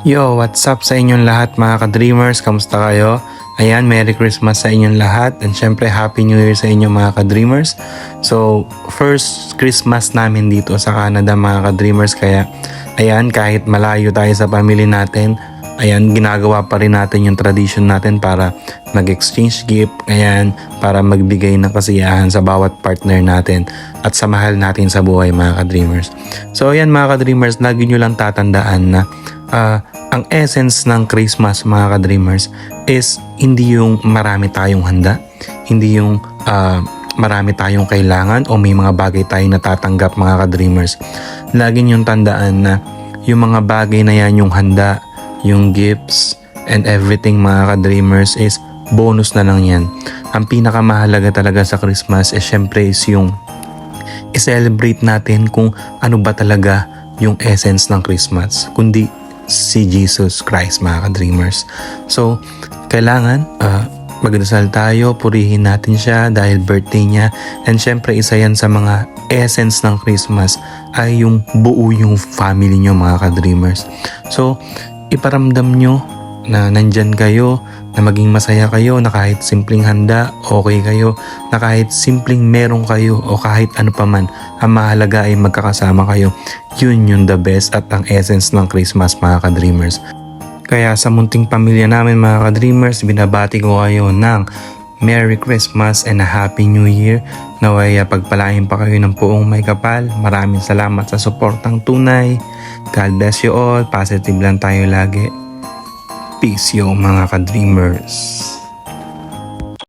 Yo, what's up sa inyong lahat mga ka-dreamers? Kamusta kayo? Ayan, Merry Christmas sa inyong lahat and syempre Happy New Year sa inyong mga ka-dreamers. So, first Christmas namin dito sa Canada mga ka-dreamers, kaya ayan, kahit malayo tayo sa pamilya natin, ayan, ginagawa pa rin natin yung tradition natin para mag-exchange gift, ayan, para magbigay ng kasiyahan sa bawat partner natin at sa mahal natin sa buhay mga ka-dreamers. So ayan mga ka-dreamers, lagi nyo lang tatandaan na ang essence ng Christmas mga ka-dreamers is hindi yung marami tayong handa, hindi yung marami tayong kailangan o may mga bagay tayong natatanggap mga ka-dreamers. Lagi nyo tandaan na yung mga bagay na yan, yung handa, yung gifts and everything mga ka-dreamers is bonus na lang yan. Ang pinakamahalaga talaga sa Christmas is syempre is yung i-celebrate natin kung ano ba talaga yung essence ng Christmas, kundi si Jesus Christ mga ka-dreamers. So, kailangan magdasal tayo, purihin natin siya dahil birthday niya, and syempre isa yan sa mga essence ng Christmas ay yung buo yung family nyo mga ka-dreamers. So, iparamdam nyo na nandyan kayo, na maging masaya kayo, na kahit simpleng handa, okay kayo, na kahit simpleng meron kayo o kahit ano pa man, ang mahalaga ay magkakasama kayo. Yun yung the best at ang essence ng Christmas mga ka-dreamers. Kaya sa munting pamilya namin mga ka-dreamers, binabati ko kayo ng Merry Christmas and a Happy New Year. Naway pagpalain pa kayo ng puong may kapal. Maraming salamat sa suportang tunay. God bless you all. Positive lang tayo lagi. Peace yo mga ka-dreamers.